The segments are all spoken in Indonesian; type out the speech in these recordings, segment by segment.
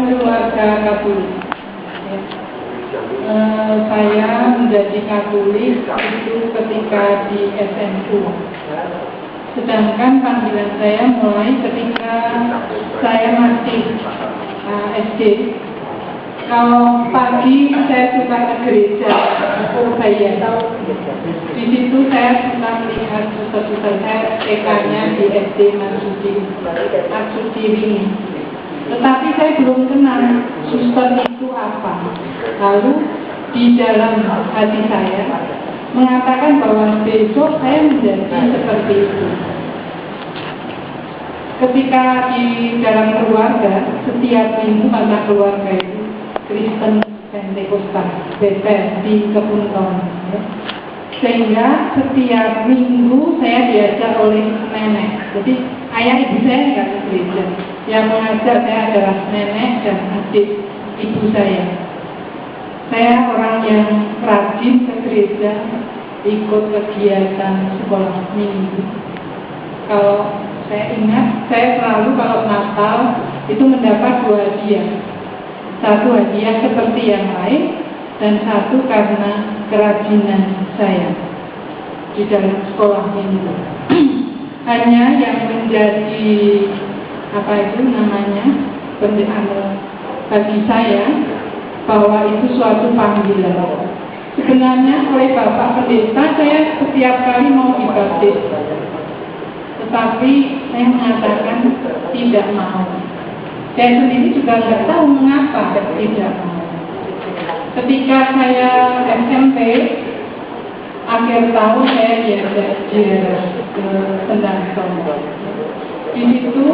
keluarga Katolik. Ya. Saya menjadi Katolik itu ketika di SMU. Sedangkan panggilan saya mulai ketika saya masih SD. Kalau pagi saya suka ke gereja, di situ saya suka melihat suster-suster saya TK-nya di SD Marsudi Rini. Tetapi saya belum kenal suster itu apa. Lalu di dalam hati saya mengatakan bahwa besok saya menjadi seperti itu. Ketika di dalam keluarga, setiap minggu karena keluarga itu Kristen Pentekostal, Betel di Kepunton, ya. Sehingga setiap minggu saya diajak oleh nenek. Jadi ayah ibu saya nggak ke gereja. Yang mengajar saya adalah nenek dan adik ibu saya. Saya orang yang rajin ke gereja, ikut kegiatan sekolah minggu. Kalau saya ingat, saya selalu kalau Natal itu mendapat 2 hadiah. Satu hadiah seperti yang lain, dan satu karena kerajinan saya di dalam sekolah minggu. Hanya yang menjadi bagi saya bahwa itu suatu panggilan. Sebenarnya oleh Bapak Pendeta saya setiap kali mau dibaptis, tetapi saya mengatakan tidak mau. Saya sendiri juga nggak tahu mengapa tidak mau. Ketika saya SMP, akhir tahun saya diajak ke Sendangsong. Di situ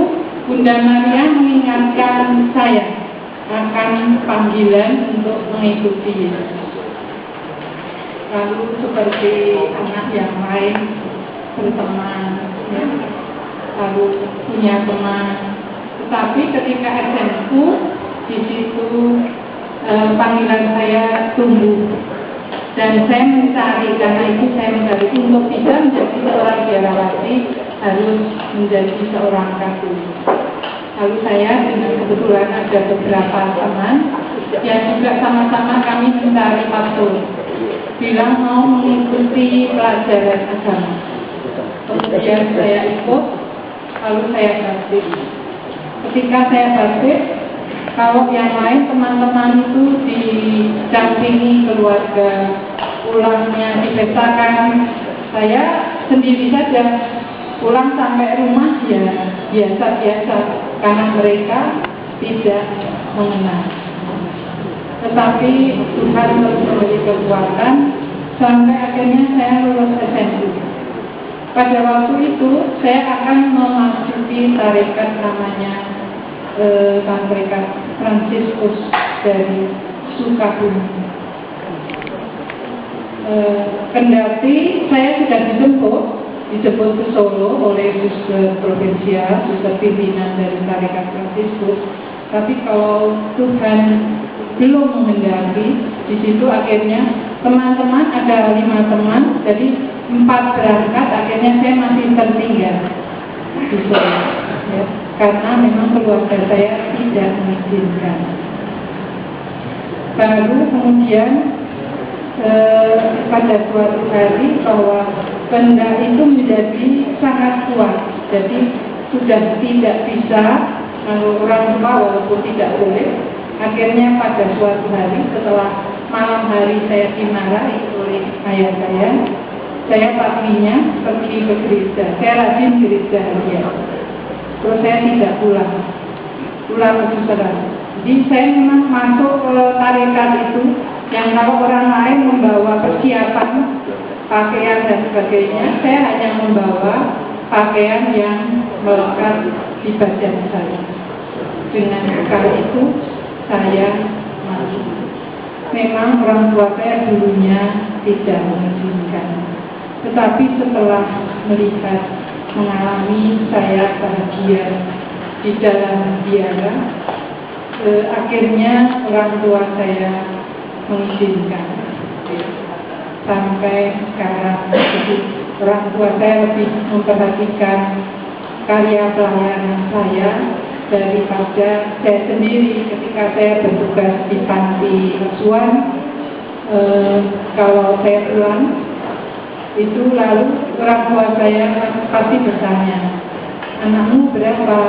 Bunda Maria mengingatkan saya akan panggilan untuk mengikuti Yesus. Lalu seperti anak yang lain berteman, ya, lalu punya teman. Tetapi ketika SMU, di situ panggilan saya tumbuh dan saya mencari, karena itu saya mencari untuk bisa menjadi seorang biarawati harus menjadi seorang Katolik. Lalu saya dengan kebetulan ada beberapa teman yang juga sama-sama kami mencari pastor, bilang mau mengikuti pelajaran agama. Kemudian saya ikut, lalu saya baptis. Ketika saya baptis, kalau yang lain teman-teman itu didampingi keluarga, pulangnya dipestakan, saya sendiri saja pulang sampai rumah ya biasa-biasa karena mereka tidak mengenal. Tetapi Tuhan terus memberi kekuatan sampai akhirnya saya lulus SMU. Pada waktu itu saya akan memasuki tarekat namanya tarekat Fransiskus dari Sukabumi. Kendati saya sudah dijemput ke Solo oleh suster provinsial, suster pimpinan dari tarekat Fransiskus, tapi kalau Tuhan belum menghendaki, di situ akhirnya teman-teman ada 5 teman, jadi 4 berangkat, akhirnya saya masih tertinggal di Solo, ya, karena memang keluarga saya tidak mengizinkan. Baru kemudian pada suatu hari bahwa kehendak itu menjadi sangat kuat, jadi sudah tidak bisa orang tua walaupun tidak boleh. Akhirnya pada suatu hari setelah malam hari saya dimarahi oleh ayah saya paginya pergi ke gereja. Saya rajin gereja ya. Terus saya tidak pulang ke susteran. Jadi saya memang masuk ke tarekat itu yang kalau orang lain membawa persiapan pakaian dan sebagainya, saya hanya membawa pakaian yang melekat di badan saya. Dengan bekal itu saya masuk. Memang orang tua saya dulunya tidak mengizinkan, tetapi setelah melihat, mengalami saya bahagia di dalam biara, akhirnya orang tua saya mengizinkan. Sampai sekarang orang tua saya lebih memperhatikan karya pelayanan saya daripada saya sendiri ketika saya bertugas di panti asuhan. Kalau saya pulang itu lalu orang tua saya pasti bertanya, anakmu berapa,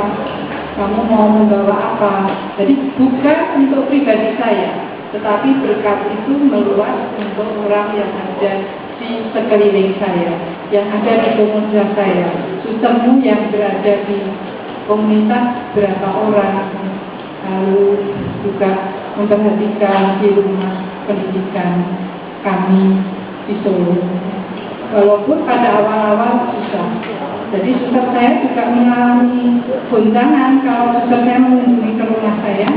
kamu mau membawa apa. Jadi bukan untuk pribadi saya, tetapi berkat itu meluas untuk orang yang ada di sekeliling saya, yang ada di komunitas saya. Sustermu yang berada di komunitas berapa orang, lalu juga memperhatikan di rumah pendidikan kami di Solo. Walaupun pada awal-awal susah. Jadi suster saya juga mengalami goncangan kalau suster saya mengunjungi ke rumah saya.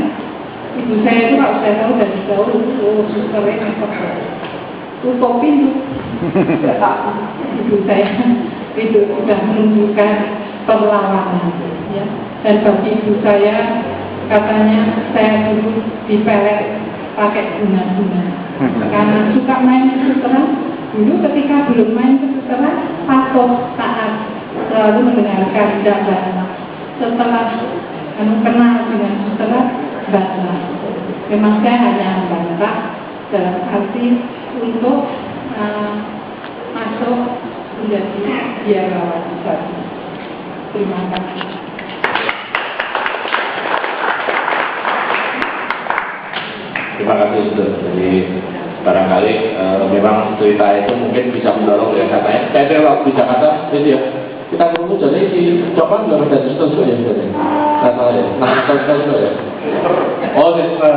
Ibu saya itu kalau saya tahu dari jauh, oh susternya ngepek, tutup pintu. Ibu saya itu sudah menunjukkan perlawanan. Ya. Dan bagi ibu saya, katanya saya dulu dipelet pakai bunga-bunga. Karena suka main kesusahan, dulu ketika belum main kesusahan, patuh taat, selalu mendengarkan dakwah. Setelah kenal dengan kesusahan, bantah. Memang saya hanya membantah dalam arti untuk masuk menjadi biarawan saja. Terima kasih. Terima kasih sudah. Jadi barangkali memang cerita itu mungkin bisa mendorong ya katanya. Saya waktu di Jakarta itu ya kita perlu jadi di coba nggak ada suster ya jadi. Kata ya, nah suster ya. Oh suster.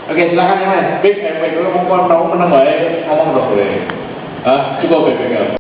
Oke silakan yang lain. Big, dulu mau menang baik ngomong dong boleh. Cukup big.